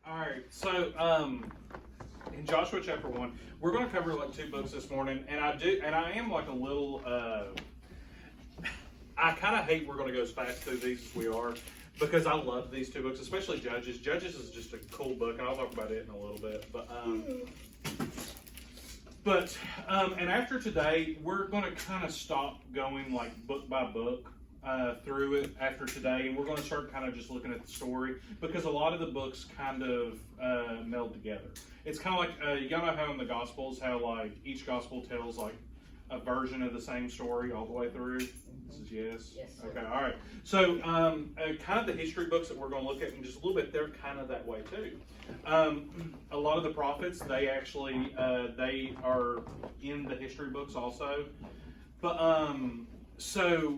All right, so in Joshua chapter 1, we're going to cover like two books this morning, and I am like a little, I kind of hate we're going to go as fast through these as we are, because I love these two books, especially Judges. Judges is just a cool book, and I'll talk about it in a little bit, and after today, we're going to kind of stop going like book by book through it after today, and we're going to start kind of just looking at the story, because a lot of the books kind of meld together. It's kind of like, y'all know how in the Gospels, how like each Gospel tells like a version of the same story all the way through? This is yes? Yes, sir. Okay, all right. So kind of the history books that we're going to look at in just a little bit, they're kind of that way too. A lot of the prophets, they actually, they are in the history books also. But, so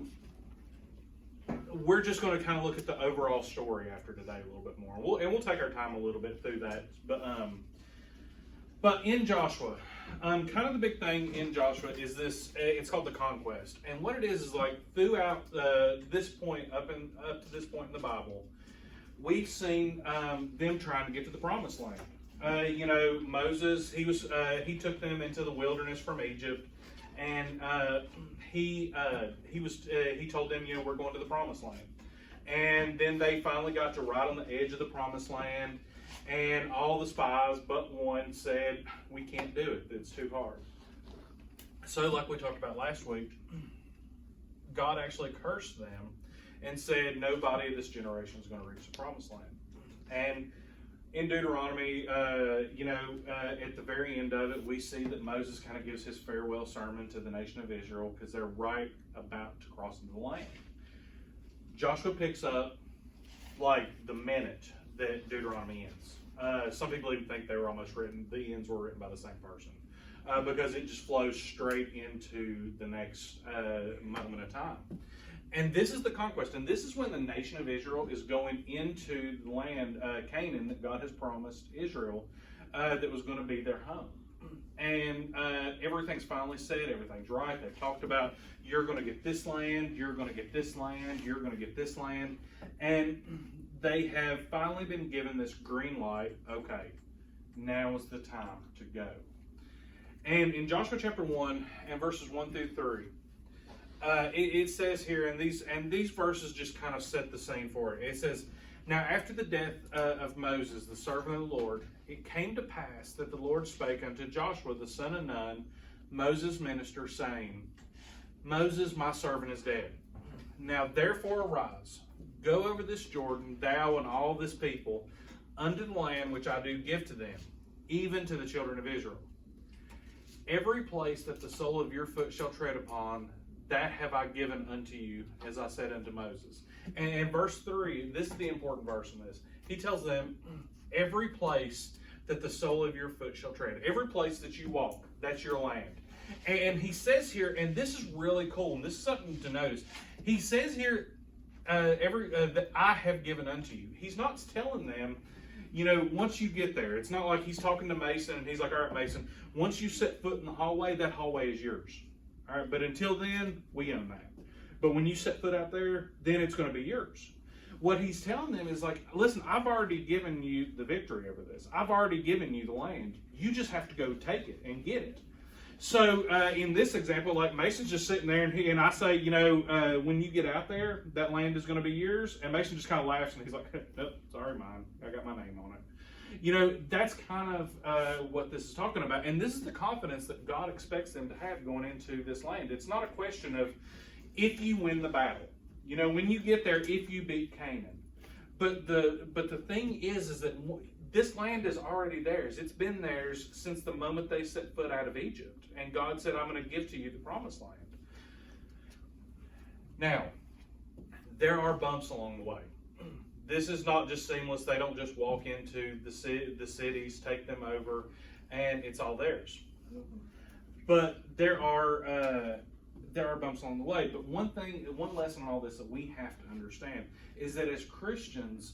we're just going to kind of look at the overall story after today a little bit more. We'll take our time a little bit through that. But in Joshua, kind of the big thing in Joshua is this, it's called the conquest. And what it is like throughout this point, up to this point in the Bible, we've seen them trying to get to the promised land. Moses, he took them into the wilderness from Egypt, and he told them, we're going to the promised land. And then they finally got to right on the edge of the promised land, and all the spies but one said, we can't do it, it's too hard. So like we talked about last week, God actually cursed them and said nobody of this generation is going to reach the promised land. And in Deuteronomy, at the very end of it, we see that Moses kind of gives his farewell sermon to the nation of Israel because they're right about to cross into the land. Joshua picks up like the minute that Deuteronomy ends. Some people even think they were almost written, the ends were written by the same person, because it just flows straight into the next moment of time. And this is the conquest, and this is when the nation of Israel is going into the land, Canaan, that God has promised Israel, that was going to be their home. And everything's finally said, everything's right. They've talked about, you're going to get this land, you're going to get this land, you're going to get this land. And they have finally been given this green light. Okay, now is the time to go. And in Joshua chapter 1 and verses 1 through 3, it says here, and these verses just kind of set the scene for it. It says, now after the death of Moses, the servant of the Lord, it came to pass that the Lord spake unto Joshua the son of Nun, Moses' minister, saying, Moses, my servant, is dead. Now therefore arise, go over this Jordan, thou and all this people, unto the land which I do give to them, even to the children of Israel. Every place that the sole of your foot shall tread upon, that have I given unto you, as I said unto Moses. And in verse 3, this is the important verse in this. He tells them, every place that the sole of your foot shall tread, every place that you walk, that's your land. And he says here, and this is really cool, and this is something to notice. He says here, that I have given unto you. He's not telling them, once you get there, it's not like he's talking to Mason and he's like, all right, Mason, once you set foot in the hallway, that hallway is yours. All right, but until then, we own that. But when you set foot out there, then it's going to be yours. What he's telling them is like, listen, I've already given you the victory over this. I've already given you the land. You just have to go take it and get it. So in this example, like Mason's just sitting there, and I say, when you get out there, that land is going to be yours. And Mason just kind of laughs, and he's like, nope, sorry, mine. I got my name on it. That's kind of what this is talking about. And this is the confidence that God expects them to have going into this land. It's not a question of if you win the battle. When you get there, if you beat Canaan. But the thing is that this land is already theirs. It's been theirs since the moment they set foot out of Egypt. And God said, I'm going to give to you the promised land. Now, there are bumps along the way. This is not just seamless. They don't just walk into the cities, take them over, and it's all theirs. But there are bumps along the way. But one lesson in all this that we have to understand is that as Christians,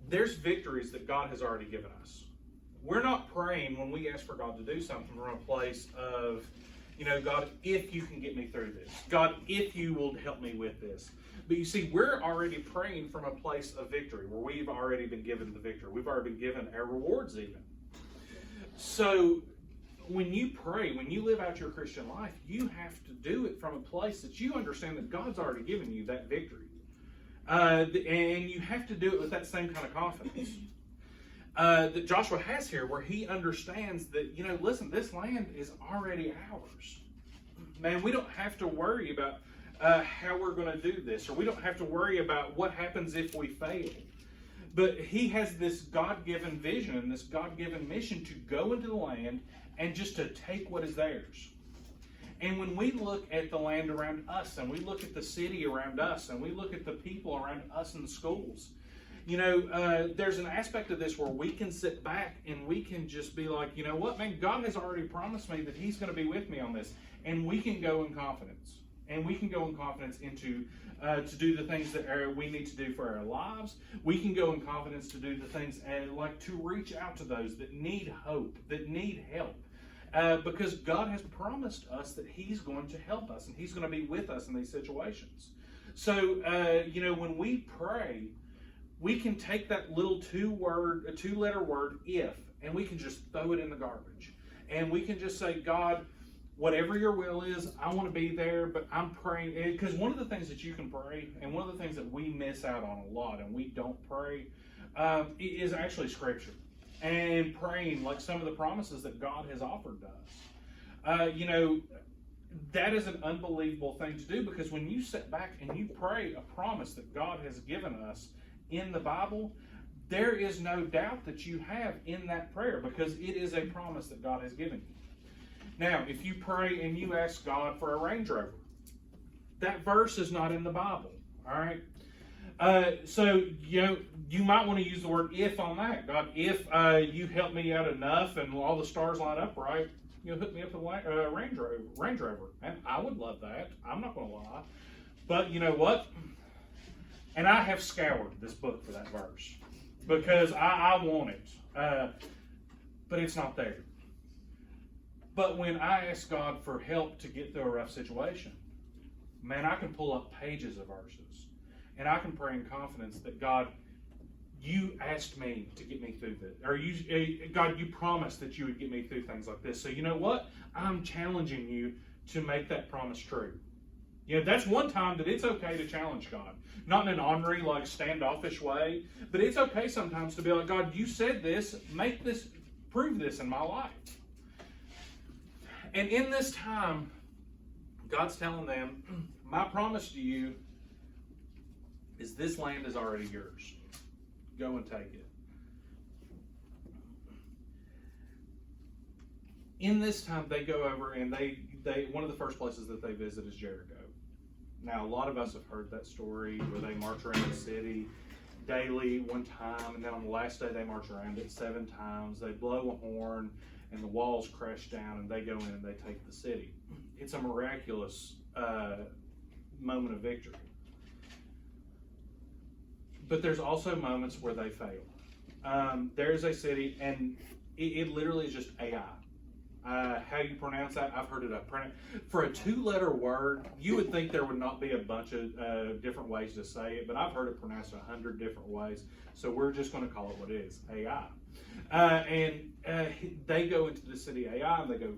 there's victories that God has already given us. We're not praying when we ask for God to do something from a place of, God, if you can get me through this. God, if you will help me with this. But you see, we're already praying from a place of victory, where we've already been given the victory. We've already been given our rewards even. So when you pray, when you live out your Christian life, you have to do it from a place that you understand that God's already given you that victory. And you have to do it with that same kind of confidence that Joshua has here, where he understands that, listen, this land is already ours. Man, we don't have to worry about how we're going to do this, or we don't have to worry about what happens if we fail. But he has this God-given vision and this God-given mission to go into the land and just to take what is theirs. And when we look at the land around us, and we look at the city around us, and we look at the people around us in the schools, there's an aspect of this where we can sit back and we can just be like, you know what, man, God has already promised me that He's going to be with me on this. And we can go in confidence. And we can go in confidence into to do the things that we need to do for our lives. We can go in confidence to do the things like to reach out to those that need hope, that need help. Because God has promised us that He's going to help us and He's going to be with us in these situations. So, when we pray, we can take that little two-letter word, if, and we can just throw it in the garbage. And we can just say, God, whatever your will is, I want to be there, but I'm praying. Because one of the things that you can pray, and one of the things that we miss out on a lot, and we don't pray, is actually Scripture. And praying like some of the promises that God has offered to us. That is an unbelievable thing to do, because when you sit back and you pray a promise that God has given us in the Bible, there is no doubt that you have in that prayer, because it is a promise that God has given you. Now, if you pray and you ask God for a Range Rover, that verse is not in the Bible, all right? So, you might want to use the word if on that. God, if you help me out enough and all the stars line up right, hook me up with a Range Rover. And I would love that. I'm not going to lie. But you know what? And I have scoured this book for that verse, because I want it. But it's not there. But when I ask God for help to get through a rough situation, man, I can pull up pages of verses. And I can pray in confidence that, God, you asked me to get me through this. Or God, you promised that you would get me through things like this. So you know what? I'm challenging you to make that promise true. That's one time that it's okay to challenge God. Not in an ornery, standoffish way. But it's okay sometimes to be like, God, you said this. Prove this in my life. And in this time, God's telling them, my promise to you is this land is already yours. Go and take it. In this time, they go over and they one of the first places that they visit is Jericho. Now, a lot of us have heard that story where they march around the city daily one time, and then on the last day they march around it 7 times. They blow a horn, and the walls crash down, and they go in and they take the city. It's a miraculous moment of victory. But there's also moments where they fail. There's a city, and it literally is just AI. How you pronounce that, I've heard it for a 2-letter word. You would think there would not be a bunch of different ways to say it, but I've heard it pronounced 100 different ways. So we're just going to call it what it is, AI. They go into the city AI, and they go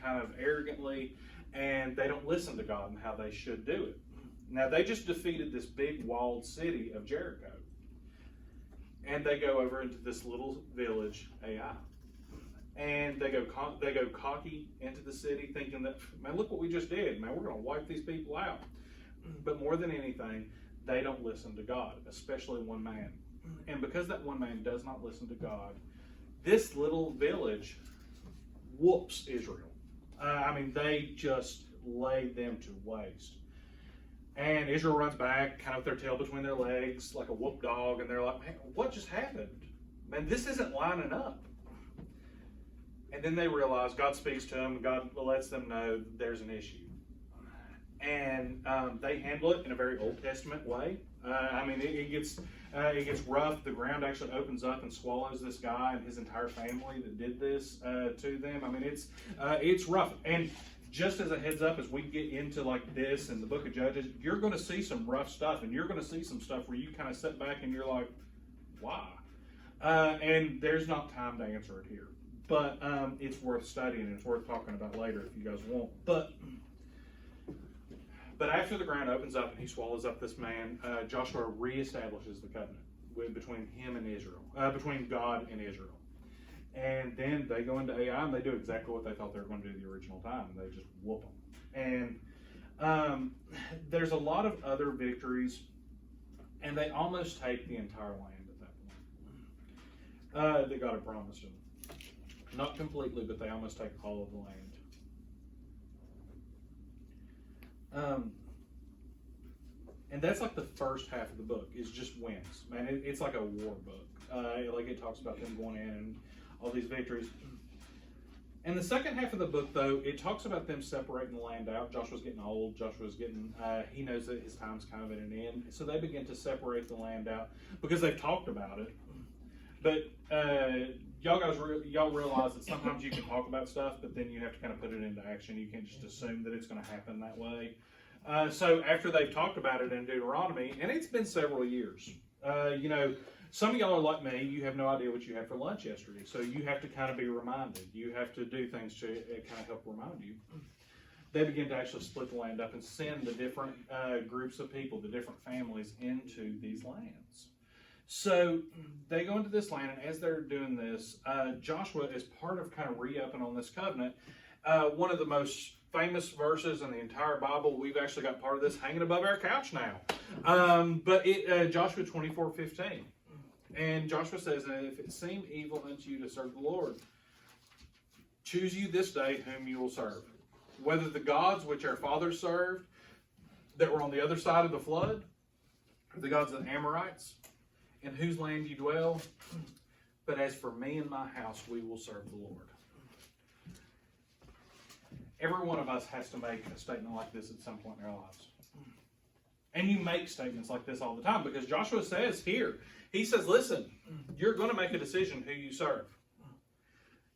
kind of arrogantly, and they don't listen to God and how they should do it. Now, they just defeated this big walled city of Jericho. And they go over into this little village, AI. And they go cocky into the city, thinking that, man, look what we just did. Man, we're going to wipe these people out. But more than anything, they don't listen to God, especially one man. And because that one man does not listen to God, this little village whoops Israel. They just lay them to waste. And Israel runs back, kind of with their tail between their legs, like a whooped dog, and they're like, man, what just happened? Man, this isn't lining up. And then they realize, God speaks to them, God lets them know there's an issue. And they handle it in a very Old Testament way. It gets rough. The ground actually opens up and swallows this guy and his entire family that did this to them. It's rough. And just as a heads up, as we get into like this and the book of Judges, you're going to see some rough stuff, and you're going to see some stuff where you kind of sit back and you're like, why? And there's not time to answer it here, but it's worth studying, and it's worth talking about later if you guys want. But after the ground opens up and he swallows up this man, Joshua reestablishes the covenant between him and Israel, between God and Israel. And then they go into Ai and they do exactly what they thought they were going to do the original time. They just whoop them. And there's a lot of other victories, and they almost take the entire land at that point that God had promised them. Not completely, but they almost take all of the land. And that's like the first half of the book is just wins. Man, it's like a war book. Like it talks about them going in and all these victories. And the second half of the book, though, it talks about them separating the land out. Joshua's getting old. Joshua's getting, he knows that his time's kind of at an end. So they begin to separate the land out because they've talked about it. But y'all realize that sometimes you can talk about stuff, but then you have to kind of put it into action. You can't just assume that it's going to happen that way. So after they've talked about it in Deuteronomy, and it's been several years, some of y'all are like me, you have no idea what you had for lunch yesterday. So you have to kind of be reminded. You have to do things to kind of help remind you. They begin to actually split the land up and send the different groups of people, the different families into these lands. So they go into this land, and as they're doing this, Joshua is part of kind of re-upping on this covenant. One of the most famous verses in the entire Bible, we've actually got part of this hanging above our couch now. But Joshua 24:15. And Joshua says, "And if it seem evil unto you to serve the Lord, choose you this day whom you will serve, whether the gods which our fathers served that were on the other side of the flood, or the gods of the Amorites, in whose land you dwell. But as for me and my house, we will serve the Lord." Every one of us has to make a statement like this at some point in our lives. And you make statements like this all the time because Joshua says here, he says, listen, you're going to make a decision who you serve.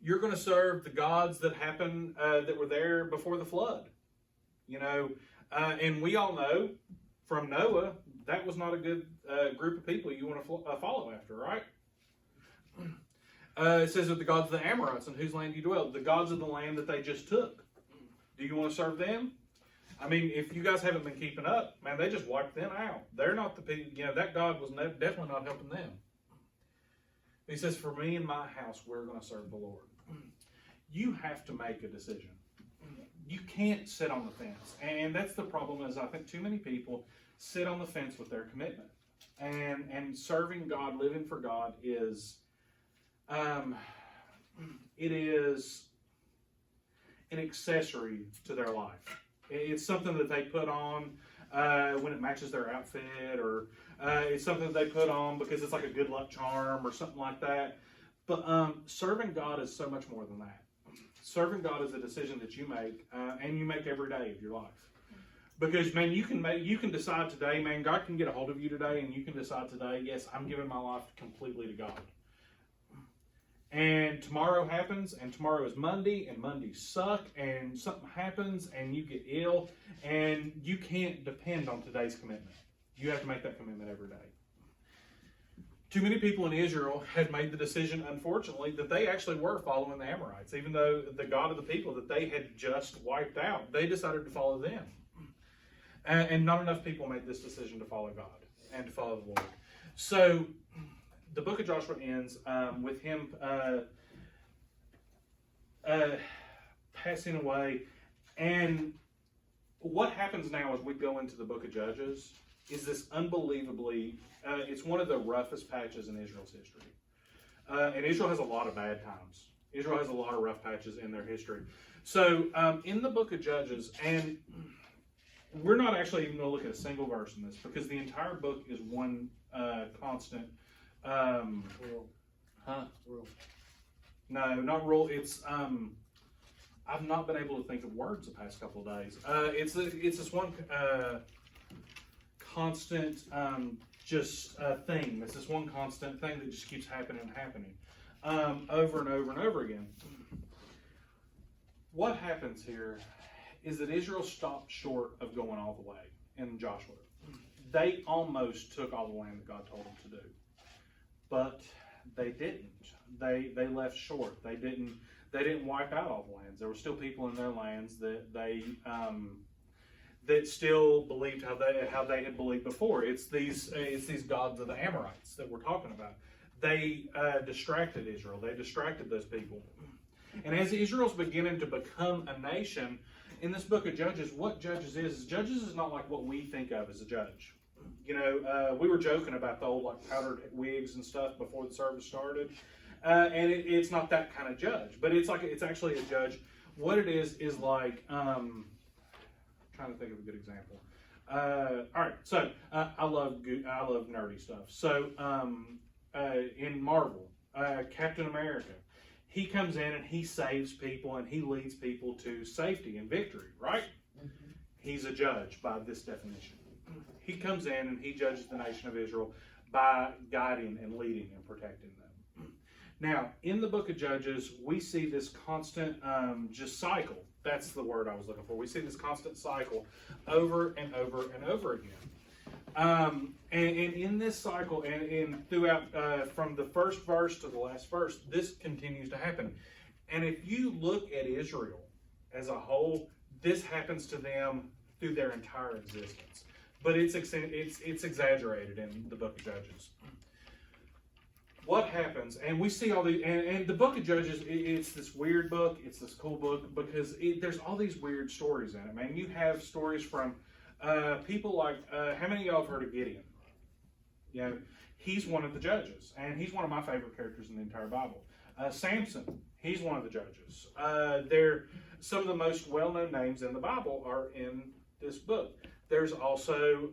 You're going to serve the gods that happened, that were there before the flood. And we all know from Noah, that was not a good group of people you want to follow after, right? It says that the gods of the Amorites in whose land you dwell, the gods of the land that they just took. Do you want to serve them? I mean, if you guys haven't been keeping up, man, they just wiped them out. They're not the people, that God was definitely not helping them. He says, for me and my house, we're going to serve the Lord. You have to make a decision. You can't sit on the fence. And that's the problem is I think too many people sit on the fence with their commitment. And serving God, living for God is, it is an accessory to their life. It's something that they put on when it matches their outfit, or it's something that they put on because it's like a good luck charm or something like that. But serving God is so much more than that. Serving God is a decision that you make, and you make every day of your life. Because, man, you can decide today, man, God can get a hold of you today, and you can decide today, yes, I'm giving my life completely to God. And tomorrow happens, and tomorrow is Monday, and Mondays suck, and something happens, and you get ill, and you can't depend on today's commitment. You have to make that commitment every day. Too many people in Israel had made the decision, unfortunately, that they actually were following the Amorites, even though the God of the people that they had just wiped out, they decided to follow them. And not enough people made this decision to follow God and to follow the Lord. So the book of Joshua ends with him passing away. And what happens now as we go into the book of Judges is this unbelievably, it's one of the roughest patches in Israel's history. And Israel has a lot of bad times. Israel has a lot of rough patches in their history. So in the book of Judges, and we're not actually even going to look at a single verse in this because the entire book is one constant. Rule. Huh? Rule. No, not rule. It's I've not been able to think of words the past couple of days. It's this one constant thing. It's this one constant thing that just keeps happening and happening over and over and over again. What happens here is that Israel stopped short of going all the way in Joshua. They almost took all the land that God told them to do, but they didn't. They left short. They didn't wipe out all the lands. There were still people in their lands that that still believed how they had believed before. It's these gods of the Amorites that we're talking about. They distracted Israel. They distracted those people. And as Israel's beginning to become a nation, in this book of Judges, what Judges is not like what we think of as a judge. You know, we were joking about the old like powdered wigs and stuff before the service started, and it's not that kind of judge, but it's actually a judge. What it is like. Trying to think of a good example. All right, so I love nerdy stuff. So in Marvel, Captain America, he comes in and he saves people and he leads people to safety and victory, right? Mm-hmm. He's a judge by this definition. He comes in and he judges the nation of Israel by guiding and leading and protecting them. Now, in the book of Judges, we see this constant just cycle. That's the word I was looking for. We see this constant cycle over and over and over again. And in this cycle, and throughout from the first verse to the last verse, this continues to happen. And if you look at Israel as a whole, this happens to them through their entire existence. But it's exaggerated in the book of Judges. What happens, and we see all these, and the book of Judges, it's this weird book, it's this cool book, because there's all these weird stories in it, man. You have stories from people like, how many of y'all have heard of Gideon? You know, he's one of the judges, and he's one of my favorite characters in the entire Bible. Samson, he's one of the judges. Some of the most well-known names in the Bible are in this book. There's also,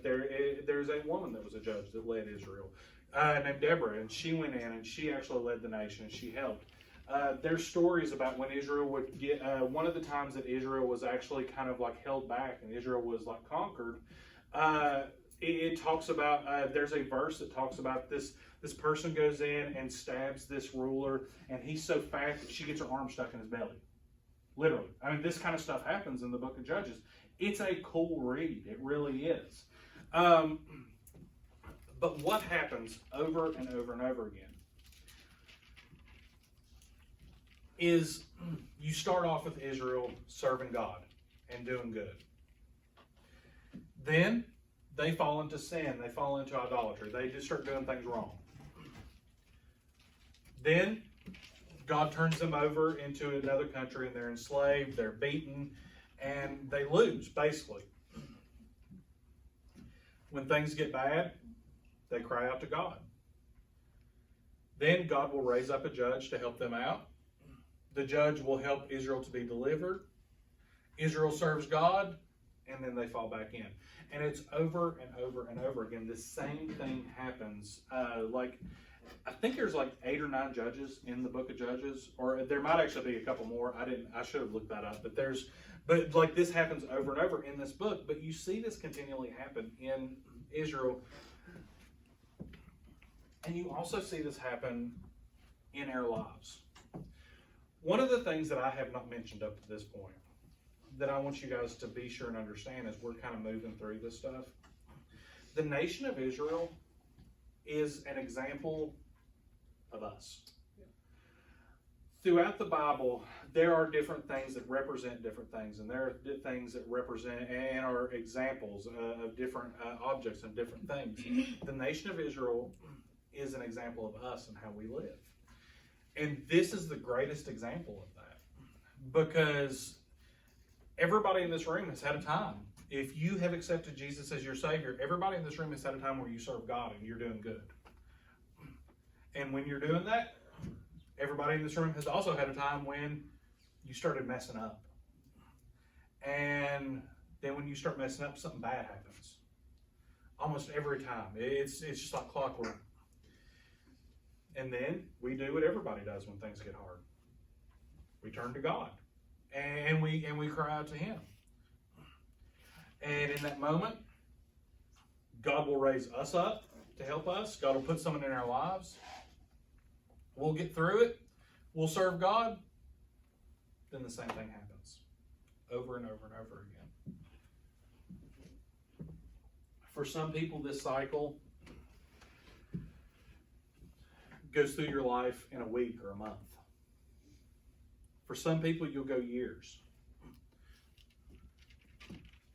there's a woman that was a judge that led Israel. Named Deborah, and she went in and she actually led the nation and she helped. There's stories about when Israel would get, one of the times that Israel was actually kind of like held back and Israel was like conquered. It talks about, there's a verse that talks about this person goes in and stabs this ruler and he's so fat that she gets her arm stuck in his belly. Literally. I mean, this kind of stuff happens in the book of Judges. It's a cool read. It really is. But what happens over and over and over again is you start off with Israel serving God and doing good. Then they fall into sin. They fall into idolatry. They just start doing things wrong. Then God turns them over into another country and they're enslaved, they're beaten, and they lose, basically. When things get bad, they cry out to God. Then God will raise up a judge to help them out. The judge will help Israel to be delivered. Israel serves God, and then they fall back in. And it's over and over and over again. The same thing happens. I think there's like 8 or 9 judges in the book of Judges, or there might actually be a couple more. I should have looked that up. But like this happens over and over in this book. But you see this continually happen in Israel. And you also see this happen in our lives. One of the things that I have not mentioned up to this point that I want you guys to be sure and understand as we're kind of moving through this stuff. The nation of Israel is an example of us. Yeah. Throughout the Bible, there are different things that represent different things, and there are things that represent and are examples of different objects and different things. The nation of Israel is an example of us and how we live. And this is the greatest example of that. Because everybody in this room has had a time. If you have accepted Jesus as your Savior, everybody in this room has had a time where you serve God and you're doing good. And when you're doing that, everybody in this room has also had a time when you started messing up. And then when you start messing up, something bad happens. Almost every time. It's just like clockwork. And then we do what everybody does when things get hard. We turn to God. And we cry out to Him. And in that moment, God will raise us up to help us. God will put someone in our lives. We'll get through it. We'll serve God. Then the same thing happens. over and over and over again. For some people, this cycle goes through your life in a week or a month. For some people, you'll go years.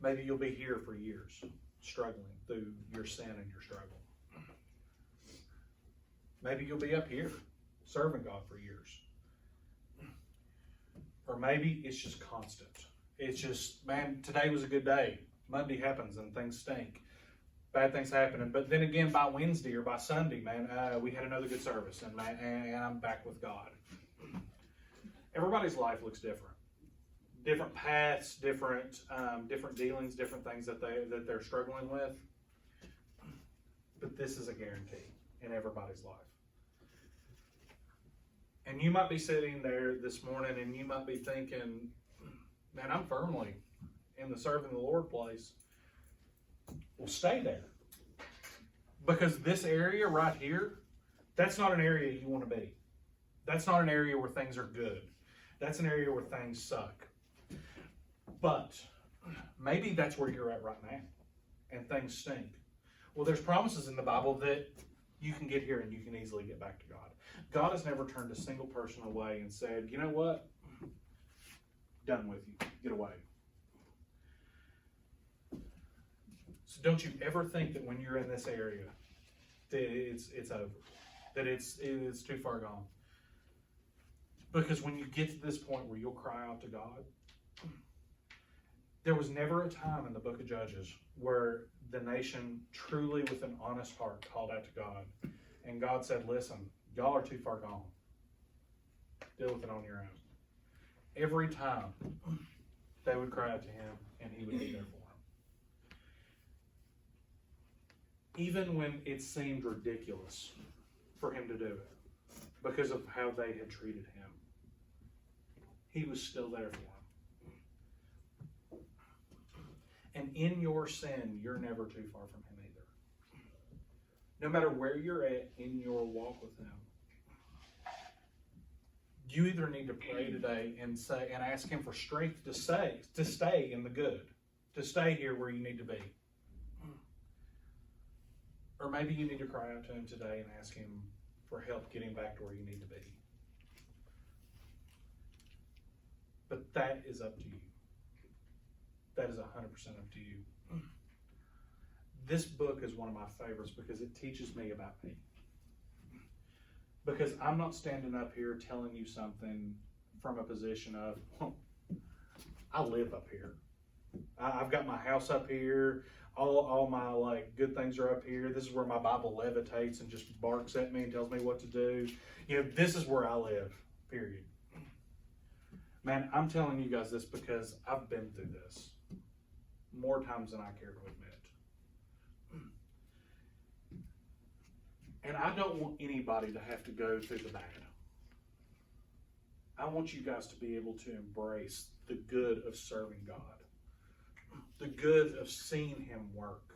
Maybe you'll be here for years, struggling through your sin and your struggle. Maybe you'll be up here, serving God for years. Or maybe it's just constant. It's just, man, today was a good day. Monday happens and things stink. Bad things happen. But then again, by Wednesday or by Sunday, man, we had another good service and I'm back with God. Everybody's life looks different. Different paths, different dealings, different things that they're struggling with. But this is a guarantee in everybody's life. And you might be sitting there this morning and you might be thinking, man, I'm firmly in the serving the Lord place. Well, stay there. Because this area right here, that's not an area you want to be. That's not an area where things are good. That's an area where things suck. But maybe that's where you're at right now and things stink. Well, there's promises in the Bible that you can get here and you can easily get back to God. God has never turned a single person away and said, you know what? Done with you. Get away. So don't you ever think that when you're in this area that it's over, that it's too far gone. Because when you get to this point where you'll cry out to God, there was never a time in the book of Judges where the nation truly with an honest heart called out to God. And God said, listen, y'all are too far gone. Deal with it on your own. Every time they would cry out to him and he would be there for them. Even when it seemed ridiculous for him to do it because of how they had treated him, he was still there for them. And in your sin, you're never too far from him either. No matter where you're at in your walk with him, you either need to pray today and say and ask him for strength to stay in the good, to stay here where you need to be. Or maybe you need to cry out to him today and ask him for help getting back to where you need to be. But that is up to you. That is 100% up to you. This book is one of my favorites because it teaches me about me. Because I'm not standing up here telling you something from a position of, well, I live up here. I've got my house up here. All my like good things are up here. This is where my Bible levitates and just barks at me and tells me what to do. You know, this is where I live, period. Man, I'm telling you guys this because I've been through this more times than I care to admit. And I don't want anybody to have to go through the bad. I want you guys to be able to embrace the good of serving God, the good of seeing him work.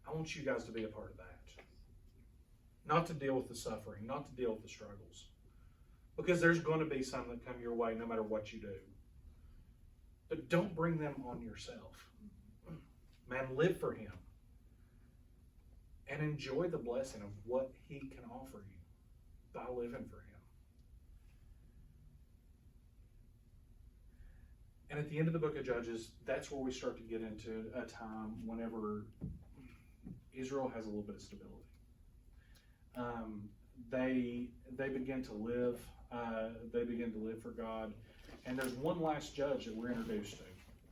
I want you guys to be a part of that. Not to deal with the suffering, not to deal with the struggles. Because there's going to be some that come your way no matter what you do. But don't bring them on yourself. Man, live for him. And enjoy the blessing of what he can offer you by living for him. And at the end of the book of Judges, that's where we start to get into a time whenever Israel has a little bit of stability. They begin to live. They begin to live for God. And there's one last judge that we're introduced to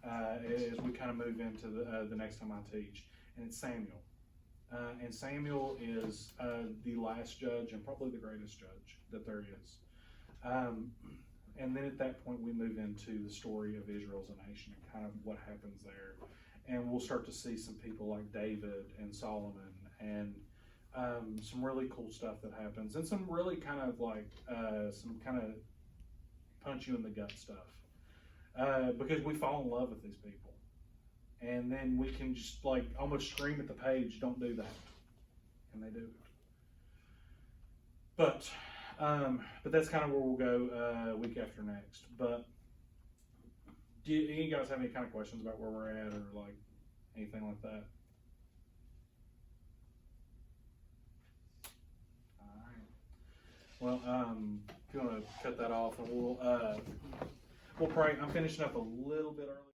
as we kind of move into the next time I teach. And it's Samuel. And Samuel is the last judge and probably the greatest judge that there is. And then at that point, we move into the story of Israel as a nation and kind of what happens there. And we'll start to see some people like David and Solomon and some really cool stuff that happens. And some really kind of like some kind of punch you in the gut stuff. Because we fall in love with these people. And then we can just like almost scream at the page, don't do that. And they do it. But that's kind of where we'll go week after next. But Do you guys have any kind of questions about where we're at or like anything like that? All right. Well, if you want to cut that off, and we'll pray. I'm finishing up a little bit early.